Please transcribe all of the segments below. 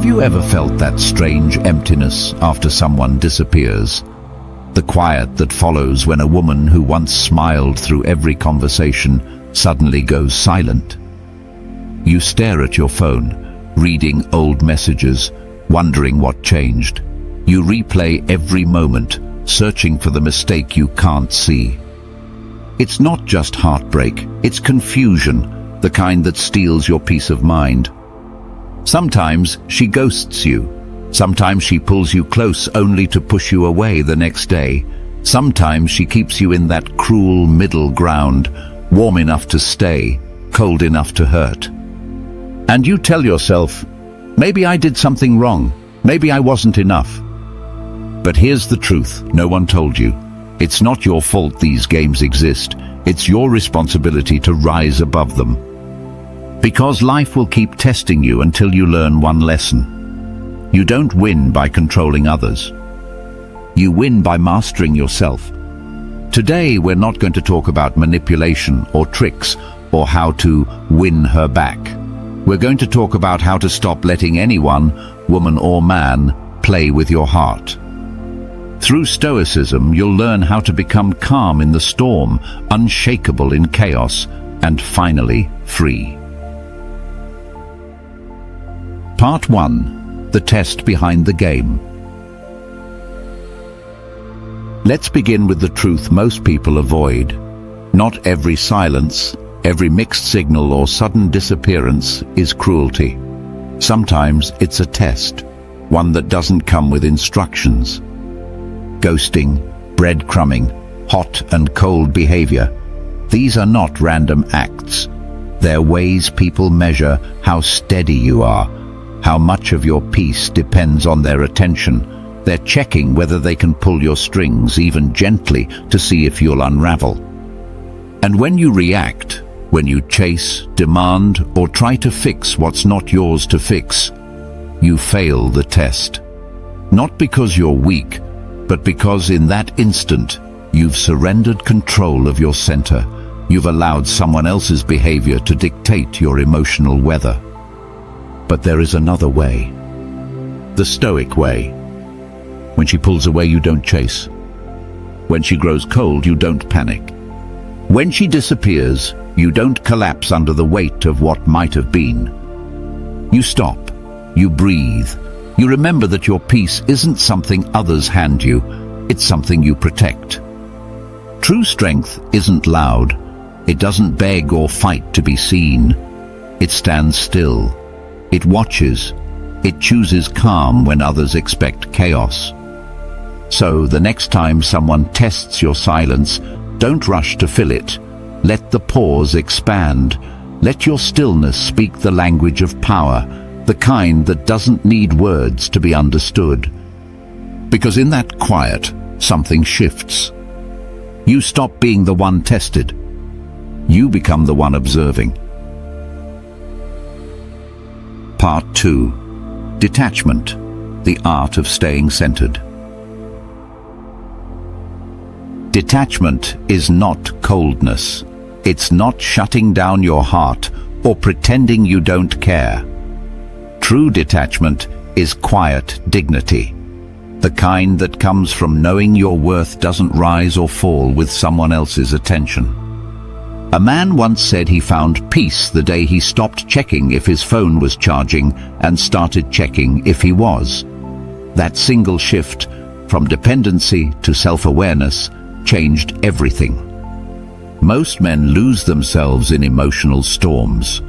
Have you ever felt that strange emptiness after someone disappears? The quiet that follows when a woman who once smiled through every conversation suddenly goes silent. You stare at your phone, reading old messages, wondering what changed. You replay every moment, searching for the mistake you can't see. It's not just heartbreak, it's confusion, the kind that steals your peace of mind. Sometimes she ghosts you. Sometimes she pulls you close only to push you away the next day. Sometimes she keeps you in that cruel middle ground, warm enough to stay, cold enough to hurt. And you tell yourself, maybe I did something wrong, maybe I wasn't enough. But here's the truth no one told you. It's not your fault these games exist. It's your responsibility to rise above them. Because life will keep testing you until you learn one lesson. You don't win by controlling others. You win by mastering yourself. Today, we're not going to talk about manipulation or tricks or how to win her back. We're going to talk about how to stop letting anyone, woman or man, play with your heart. Through Stoicism, you'll learn how to become calm in the storm, unshakable in chaos, and finally, free. Part 1. The test behind the game. Let's begin with the truth most people avoid. Not every silence, every mixed signal or sudden disappearance is cruelty. Sometimes it's a test, one that doesn't come with instructions. Ghosting, breadcrumbing, hot and cold behavior. These are not random acts. They're ways people measure how steady you are, how much of your peace depends on their attention. They're checking whether they can pull your strings, even gently, to see if you'll unravel. And when you react, when you chase, demand, or try to fix what's not yours to fix, you fail the test. Not because you're weak, but because in that instant, you've surrendered control of your center. You've allowed someone else's behavior to dictate your emotional weather. But there is another way. The Stoic way. When she pulls away, you don't chase. When she grows cold, you don't panic. When she disappears, you don't collapse under the weight of what might have been. You stop. You breathe. You remember that your peace isn't something others hand you. It's something you protect. True strength isn't loud. It doesn't beg or fight to be seen. It stands still. It watches. It chooses calm when others expect chaos. So the next time someone tests your silence, don't rush to fill it. Let the pause expand. Let your stillness speak the language of power, the kind that doesn't need words to be understood. Because in that quiet, something shifts. You stop being the one tested. You become the one observing. Part 2. Detachment, the art of staying centered. Detachment is not coldness. It's not shutting down your heart or pretending you don't care. True detachment is quiet dignity, the kind that comes from knowing your worth doesn't rise or fall with someone else's attention. A man once said he found peace the day he stopped checking if his phone was charging and started checking if he was. That single shift from dependency to self-awareness changed everything. Most men lose themselves in emotional storms.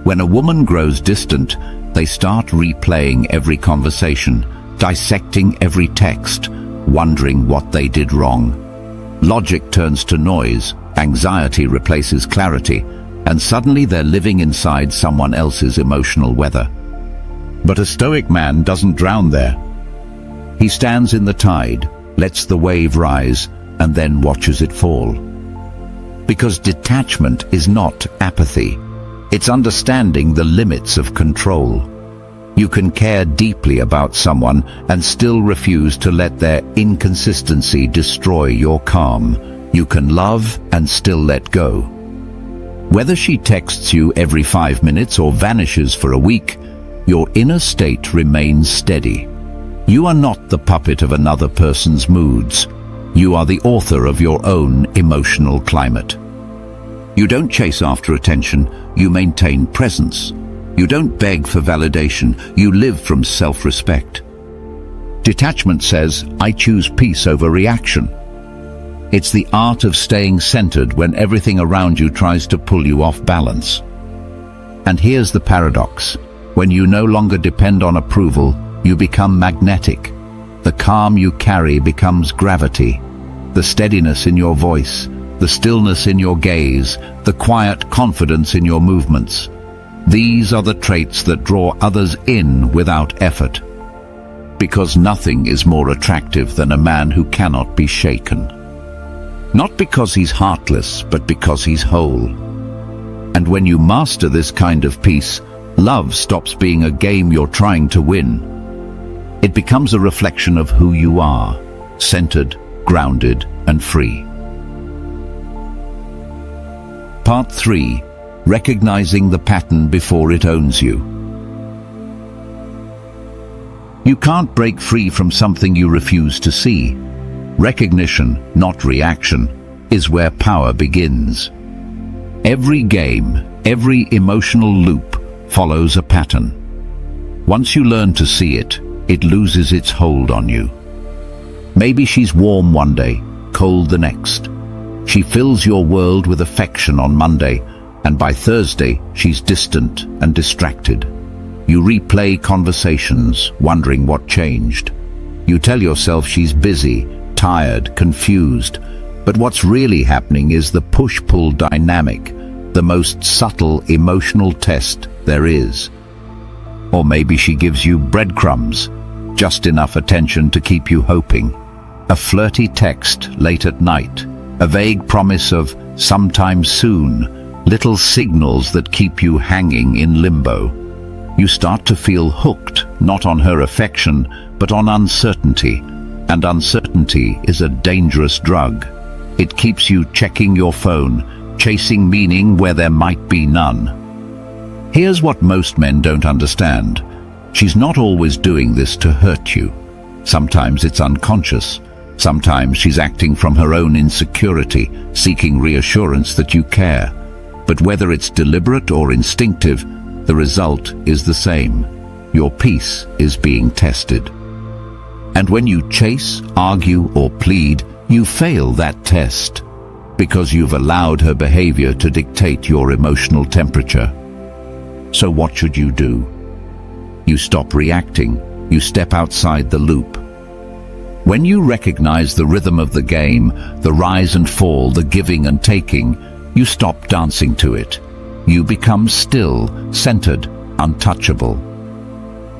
When a woman grows distant, they start replaying every conversation, dissecting every text, wondering what they did wrong. Logic turns to noise, anxiety replaces clarity, and suddenly they're living inside someone else's emotional weather. But a Stoic man doesn't drown there. He stands in the tide, lets the wave rise, and then watches it fall. Because detachment is not apathy. It's understanding the limits of control. You can care deeply about someone and still refuse to let their inconsistency destroy your calm. You can love and still let go. Whether she texts you every 5 minutes or vanishes for a week, your inner state remains steady. You are not the puppet of another person's moods. You are the author of your own emotional climate. You don't chase after attention, you maintain presence. You don't beg for validation, you live from self-respect. Detachment says, I choose peace over reaction. It's the art of staying centered when everything around you tries to pull you off balance. And here's the paradox. When you no longer depend on approval, you become magnetic. The calm you carry becomes gravity. The steadiness in your voice, the stillness in your gaze, the quiet confidence in your movements. These are the traits that draw others in without effort. Because nothing is more attractive than a man who cannot be shaken. Not because he's heartless, but because he's whole. And when you master this kind of peace, love stops being a game you're trying to win. It becomes a reflection of who you are, centered, grounded, and free. Part 3. Recognizing the pattern before it owns you. You can't break free from something you refuse to see. Recognition, not reaction, is where power begins. Every game, every emotional loop follows a pattern. Once you learn to see it, it loses its hold on you. Maybe she's warm one day, cold the next. She fills your world with affection on Monday, and by Thursday she's distant and distracted. You replay conversations, wondering what changed. You tell yourself she's busy, tired, confused, but what's really happening is the push-pull dynamic, the most subtle emotional test there is. Or maybe she gives you breadcrumbs, just enough attention to keep you hoping. A flirty text late at night, a vague promise of sometime soon, little signals that keep you hanging in limbo. You start to feel hooked, not on her affection, but on uncertainty. And uncertainty is a dangerous drug. It keeps you checking your phone, chasing meaning where there might be none. Here's what most men don't understand. She's not always doing this to hurt you. Sometimes it's unconscious. Sometimes she's acting from her own insecurity, seeking reassurance that you care. But whether it's deliberate or instinctive, the result is the same. Your peace is being tested. And when you chase, argue, or plead, you fail that test, because you've allowed her behavior to dictate your emotional temperature. So what should you do? You stop reacting. You step outside the loop. When you recognize the rhythm of the game, the rise and fall, the giving and taking, you stop dancing to it. You become still, centered, untouchable.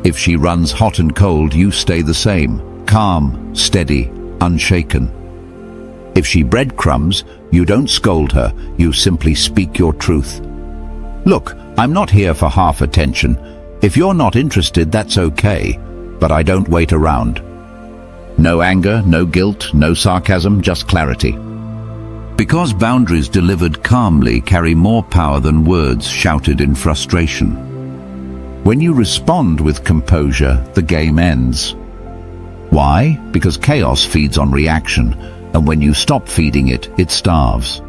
If she runs hot and cold, you stay the same, calm, steady, unshaken. If she breadcrumbs, you don't scold her, you simply speak your truth. Look, I'm not here for half attention. If you're not interested, that's okay, but I don't wait around. No anger, no guilt, no sarcasm, just clarity. Because boundaries delivered calmly carry more power than words shouted in frustration. When you respond with composure, the game ends. Why? Because chaos feeds on reaction, and when you stop feeding it, it starves.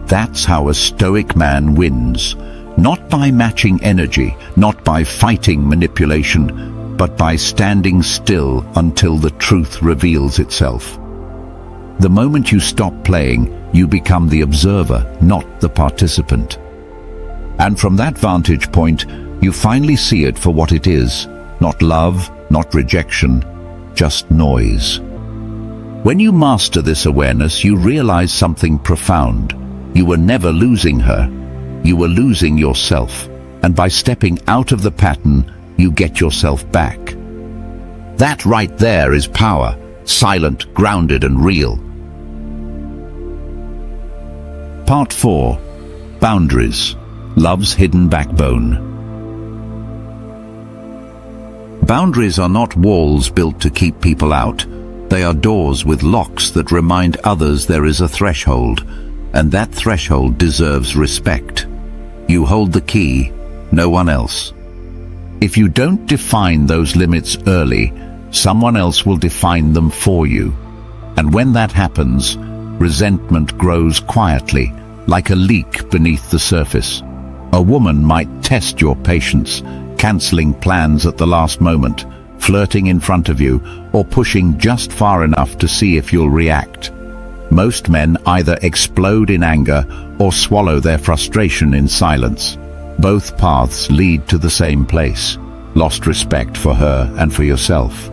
That's how a Stoic man wins, not by matching energy, not by fighting manipulation, but by standing still until the truth reveals itself. The moment you stop playing, you become the observer, not the participant. And from that vantage point, you finally see it for what it is, not love, not rejection, just noise. When you master this awareness, you realize something profound. You were never losing her. You were losing yourself. And by stepping out of the pattern, you get yourself back. That right there is power, silent, grounded, and real. Part 4. Boundaries. Love's hidden backbone. Boundaries are not walls built to keep people out. They are doors with locks that remind others there is a threshold, and that threshold deserves respect. You hold the key, no one else. If you don't define those limits early, someone else will define them for you. And when that happens, resentment grows quietly, like a leak beneath the surface. A woman might test your patience, cancelling plans at the last moment, flirting in front of you, or pushing just far enough to see if you'll react. Most men either explode in anger or swallow their frustration in silence. Both paths lead to the same place, lost respect for her and for yourself.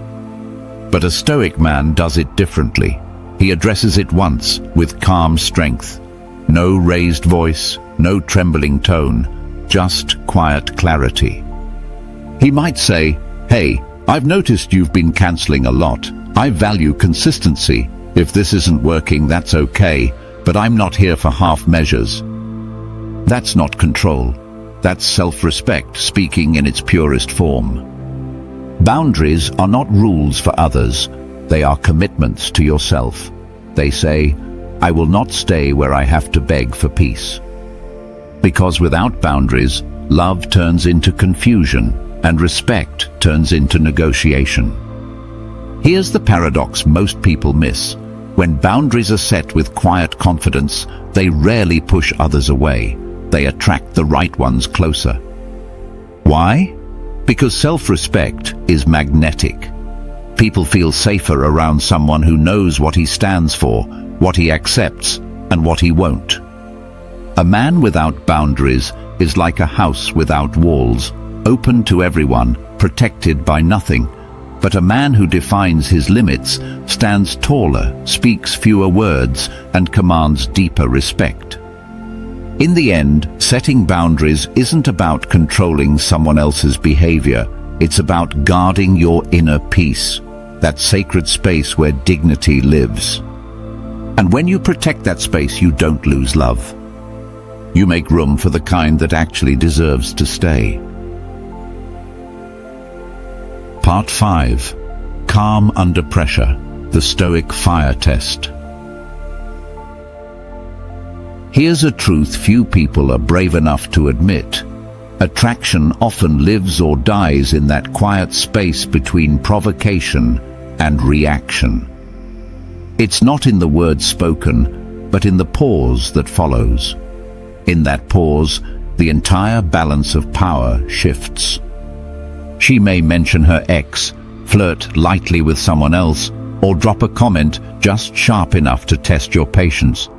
But a Stoic man does it differently. He addresses it once, with calm strength. No raised voice, no trembling tone, just quiet clarity. He might say, "Hey, I've noticed you've been cancelling a lot. I value consistency. If this isn't working, that's okay, but I'm not here for half measures." That's not control. That's self-respect speaking in its purest form. Boundaries are not rules for others. They are commitments to yourself. They say, "I will not stay where I have to beg for peace." Because without boundaries, love turns into confusion and respect turns into negotiation. Here's the paradox most people miss. When boundaries are set with quiet confidence, they rarely push others away. They attract the right ones closer. Why? Because self-respect is magnetic. People feel safer around someone who knows what he stands for, what he accepts, and what he won't. A man without boundaries is like a house without walls, open to everyone, protected by nothing. But a man who defines his limits stands taller, speaks fewer words, and commands deeper respect. In the end, setting boundaries isn't about controlling someone else's behavior. It's about guarding your inner peace, that sacred space where dignity lives. And when you protect that space, you don't lose love. You make room for the kind that actually deserves to stay. Part 5. Calm under pressure, the Stoic fire test. Here's a truth few people are brave enough to admit. Attraction often lives or dies in that quiet space between provocation and reaction. It's not in the words spoken, but in the pause that follows. In that pause, the entire balance of power shifts. She may mention her ex, flirt lightly with someone else, or drop a comment just sharp enough to test your patience.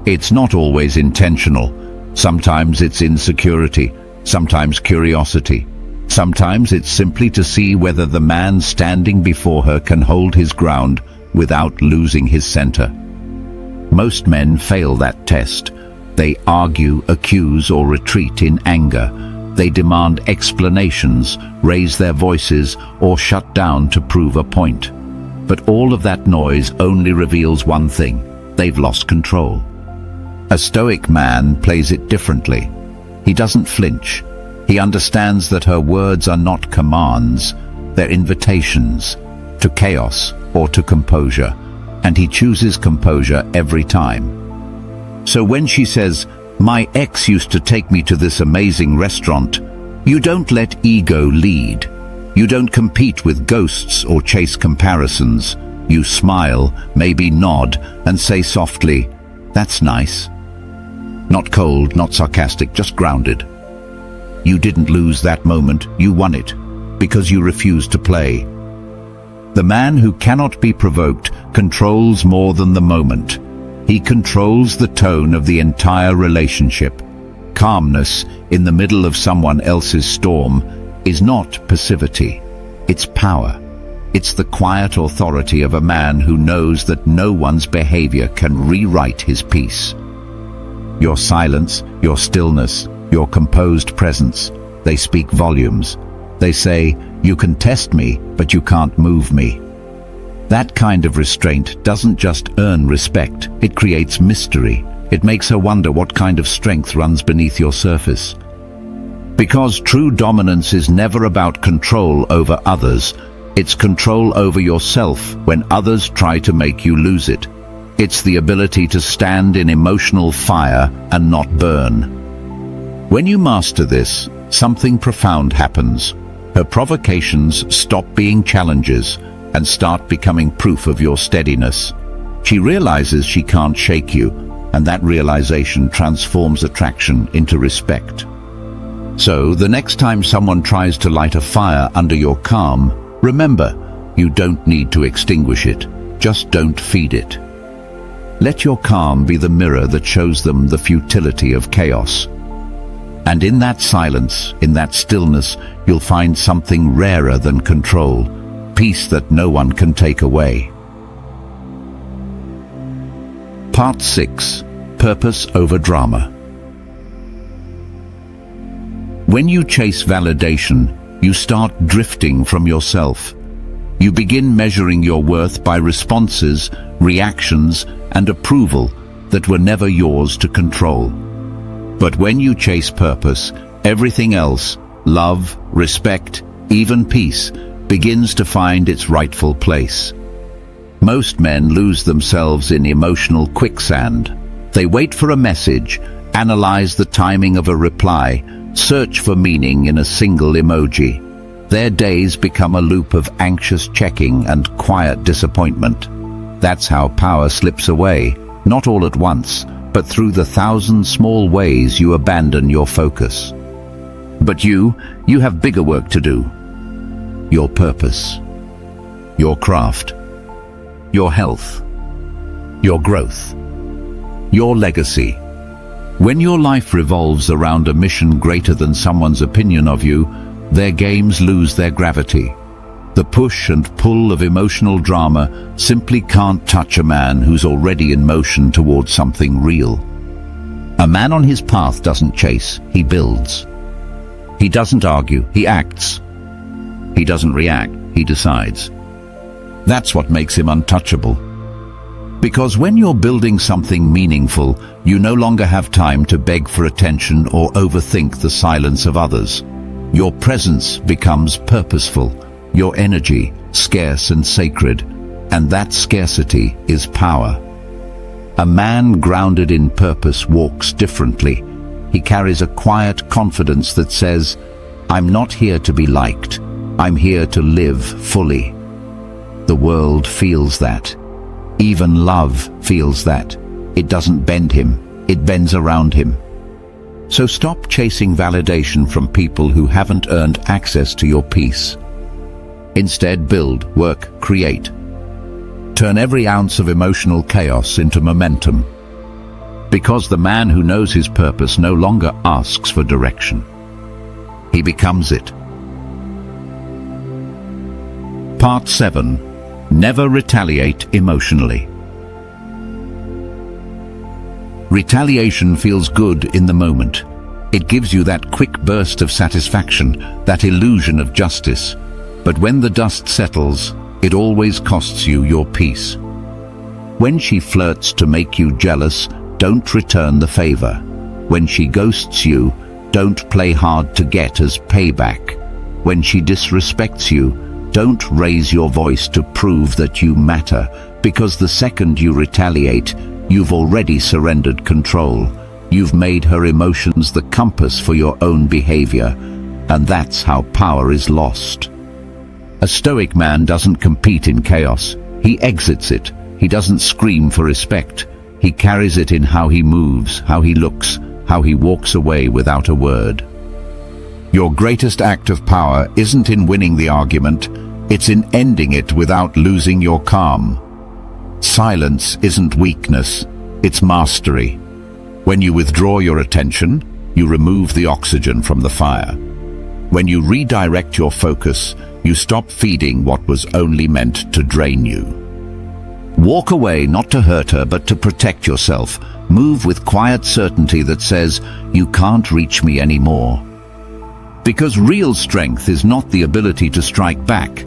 It's not always intentional. Sometimes it's insecurity, sometimes curiosity. Sometimes it's simply to see whether the man standing before her can hold his ground without losing his center. Most men fail that test. They argue, accuse, or retreat in anger. They demand explanations, raise their voices, or shut down to prove a point. But all of that noise only reveals one thing: they've lost control. A Stoic man plays it differently. He doesn't flinch. He understands that her words are not commands, they're invitations to chaos or to composure, and he chooses composure every time. So when she says, "My ex used to take me to this amazing restaurant," you don't let ego lead. You don't compete with ghosts or chase comparisons. You smile, maybe nod, and say softly, "That's nice." Not cold, not sarcastic, just grounded. You didn't lose that moment, you won it, because you refused to play. The man who cannot be provoked controls more than the moment. He controls the tone of the entire relationship. Calmness in the middle of someone else's storm is not passivity, it's power. It's the quiet authority of a man who knows that no one's behavior can rewrite his peace. Your silence, your stillness, your composed presence, they speak volumes. They say, "You can test me, but you can't move me." That kind of restraint doesn't just earn respect, it creates mystery. It makes her wonder what kind of strength runs beneath your surface. Because true dominance is never about control over others, it's control over yourself when others try to make you lose it. It's the ability to stand in emotional fire and not burn. When you master this, something profound happens. Her provocations stop being challenges and start becoming proof of your steadiness. She realizes she can't shake you, and that realization transforms attraction into respect. So, the next time someone tries to light a fire under your calm, remember, you don't need to extinguish it, just don't feed it. Let your calm be the mirror that shows them the futility of chaos. And in that silence, in that stillness, you'll find something rarer than control, peace that no one can take away. Part 6. Purpose over drama. When you chase validation, you start drifting from yourself. You begin measuring your worth by responses, reactions, and approval that were never yours to control. But when you chase purpose, everything else, love, respect, even peace, begins to find its rightful place. Most men lose themselves in emotional quicksand. They wait for a message, analyze the timing of a reply, search for meaning in a single emoji. Their days become a loop of anxious checking and quiet disappointment. That's how power slips away, not all at once, but through the 1,000 small ways you abandon your focus. But you have bigger work to do. Your purpose, your craft, your health, your growth, your legacy. When your life revolves around a mission greater than someone's opinion of you, their games lose their gravity. The push and pull of emotional drama simply can't touch a man who's already in motion towards something real. A man on his path doesn't chase, he builds. He doesn't argue, he acts. He doesn't react, he decides. That's what makes him untouchable. Because when you're building something meaningful, you no longer have time to beg for attention or overthink the silence of others. Your presence becomes purposeful, your energy scarce and sacred, and that scarcity is power. A man grounded in purpose walks differently. He carries a quiet confidence that says, "I'm not here to be liked, I'm here to live fully." The world feels that. Even love feels that. It doesn't bend him, it bends around him. So stop chasing validation from people who haven't earned access to your peace. Instead, build, work, create. Turn every ounce of emotional chaos into momentum. Because the man who knows his purpose no longer asks for direction. He becomes it. Part 7. Never retaliate emotionally. Retaliation feels good in the moment. It gives you that quick burst of satisfaction, that illusion of justice. But when the dust settles, it always costs you your peace. When she flirts to make you jealous, don't return the favor. When she ghosts you, don't play hard to get as payback. When she disrespects you, don't raise your voice to prove that you matter, because the second you retaliate, you've already surrendered control. You've made her emotions the compass for your own behavior, and that's how power is lost. A Stoic man doesn't compete in chaos. He exits it. He doesn't scream for respect. He carries it in how he moves, how he looks, how he walks away without a word. Your greatest act of power isn't in winning the argument, it's in ending it without losing your calm. Silence isn't weakness, it's mastery. When you withdraw your attention, you remove the oxygen from the fire. When you redirect your focus, you stop feeding what was only meant to drain you. Walk away not to hurt her, but to protect yourself. Move with quiet certainty that says, "You can't reach me anymore." Because real strength is not the ability to strike back.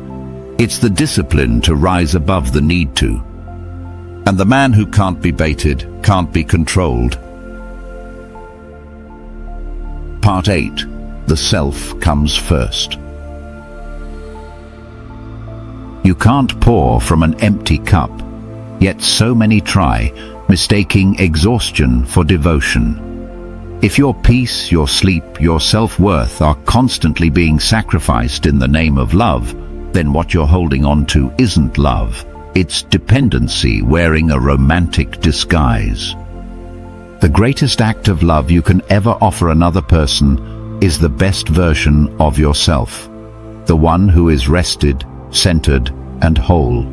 It's the discipline to rise above the need to. And the man who can't be baited can't be controlled. Part 8. The self comes first. You can't pour from an empty cup, yet so many try, mistaking exhaustion for devotion. If your peace, your sleep, your self-worth are constantly being sacrificed in the name of love, then what you're holding on to isn't love. It's dependency wearing a romantic disguise. The greatest act of love you can ever offer another person is the best version of yourself, the one who is rested, centered, and whole.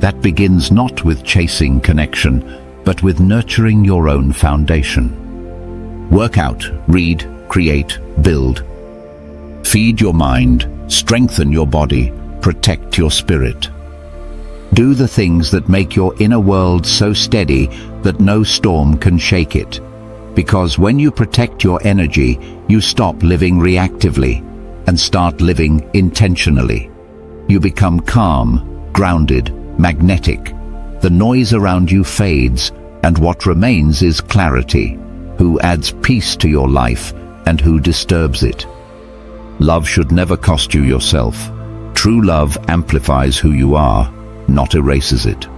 That begins not with chasing connection, but with nurturing your own foundation. Work out, read, create, build. Feed your mind, strengthen your body, protect your spirit. Do the things that make your inner world so steady that no storm can shake it. Because when you protect your energy, you stop living reactively and start living intentionally. You become calm, grounded, magnetic. The noise around you fades, and what remains is clarity. Who adds peace to your life and who disturbs it. Love should never cost you yourself. True love amplifies who you are, not erases it.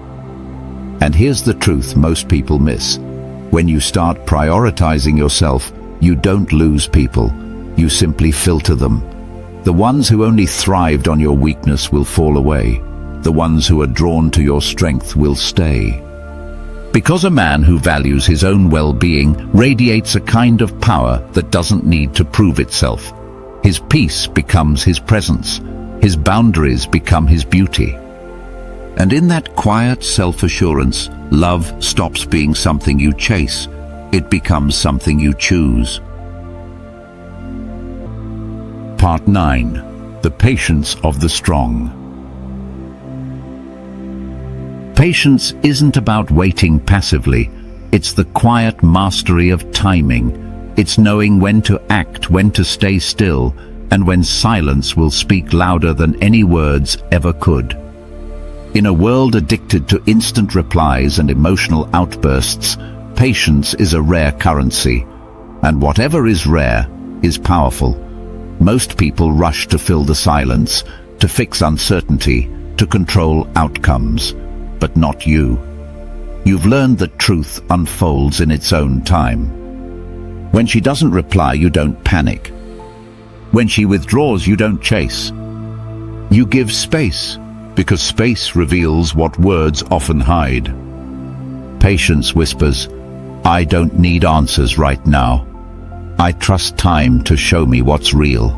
And here's the truth most people miss. When you start prioritizing yourself, you don't lose people. You simply filter them. The ones who only thrived on your weakness will fall away. The ones who are drawn to your strength will stay. Because a man who values his own well-being radiates a kind of power that doesn't need to prove itself. His peace becomes his presence. His boundaries become his beauty. And in that quiet self-assurance, love stops being something you chase. It becomes something you choose. Part 9. The Patience of the Strong. Patience isn't about waiting passively. It's the quiet mastery of timing. It's knowing when to act, when to stay still, and when silence will speak louder than any words ever could. In a world addicted to instant replies and emotional outbursts, patience is a rare currency. And whatever is rare is powerful. Most people rush to fill the silence, to fix uncertainty, to control outcomes. But not you. You've learned that truth unfolds in its own time. When she doesn't reply, you don't panic. When she withdraws, you don't chase. You give space, because space reveals what words often hide. Patience whispers, "I don't need answers right now. I trust time to show me what's real."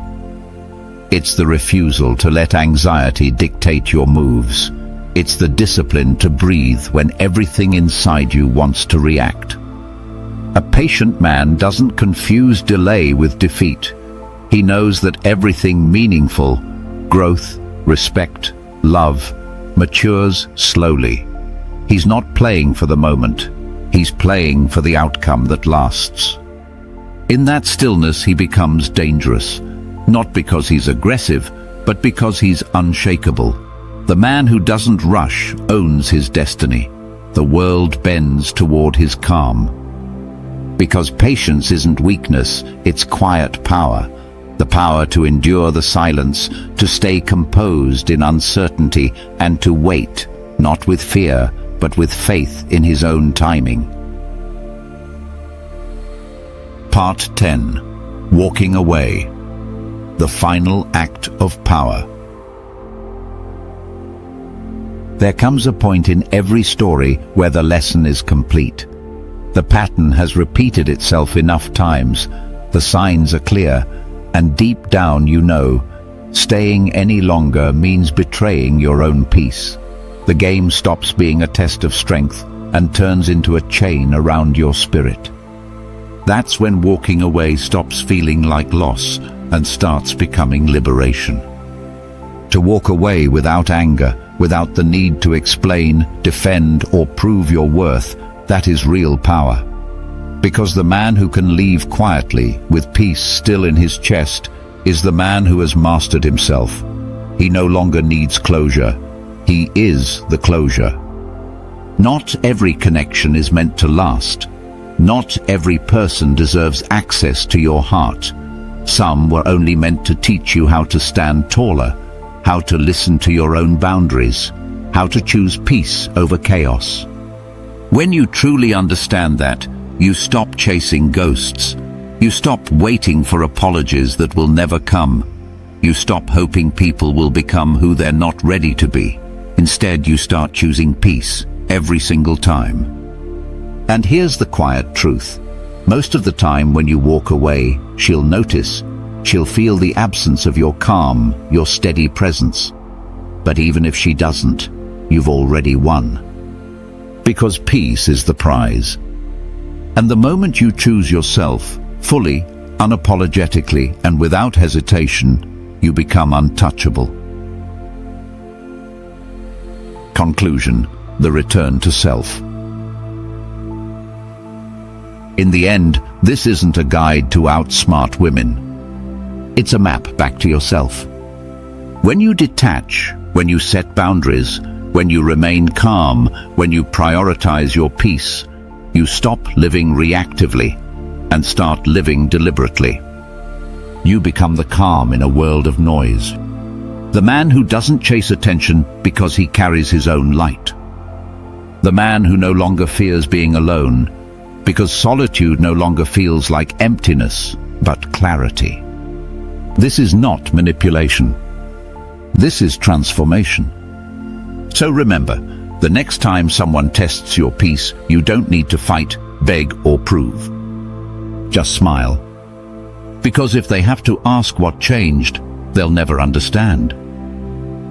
It's the refusal to let anxiety dictate your moves. It's the discipline to breathe when everything inside you wants to react. A patient man doesn't confuse delay with defeat. He knows that everything meaningful, growth, respect, love, matures slowly. He's not playing for the moment. He's playing for the outcome that lasts. In that stillness, he becomes dangerous, not because he's aggressive, but because he's unshakable. The man who doesn't rush owns his destiny. The world bends toward his calm. Because patience isn't weakness, it's quiet power. The power to endure the silence, to stay composed in uncertainty, and to wait, not with fear, but with faith in his own timing. Part 10. Walking Away. The Final Act of Power. There comes a point in every story where the lesson is complete. The pattern has repeated itself enough times, the signs are clear, and deep down you know, staying any longer means betraying your own peace. The game stops being a test of strength and turns into a chain around your spirit. That's when walking away stops feeling like loss and starts becoming liberation. To walk away without anger, without the need to explain, defend, or prove your worth, that is real power. Because the man who can leave quietly, with peace still in his chest, is the man who has mastered himself. He no longer needs closure. He is the closure. Not every connection is meant to last. Not every person deserves access to your heart. Some were only meant to teach you how to stand taller, how to listen to your own boundaries, how to choose peace over chaos. When you truly understand that, you stop chasing ghosts You stop waiting for apologies that will never come. You stop hoping people will become who they're not ready to be. Instead, you start choosing peace every single time. And here's the quiet truth. Most of the time when you walk away, she'll notice. She'll feel the absence of your calm, your steady presence. But even if she doesn't, you've already won. Because peace is the prize. And the moment you choose yourself, fully, unapologetically, and without hesitation, you become untouchable. Conclusion: the return to self. In the end, this isn't a guide to outsmart women. It's a map back to yourself. When you detach, when you set boundaries, when you remain calm, when you prioritize your peace, you stop living reactively and start living deliberately. You become the calm in a world of noise. The man who doesn't chase attention because he carries his own light. The man who no longer fears being alone because solitude no longer feels like emptiness, but clarity. This is not manipulation. This is transformation. So remember, the next time someone tests your peace, you don't need to fight, beg, or prove. Just smile. Because if they have to ask what changed, they'll never understand.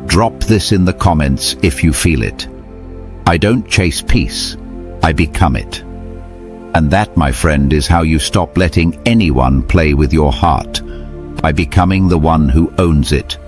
Drop this in the comments if you feel it. I don't chase peace, I become it. And that, my friend, is how you stop letting anyone play with your heart, by becoming the one who owns it.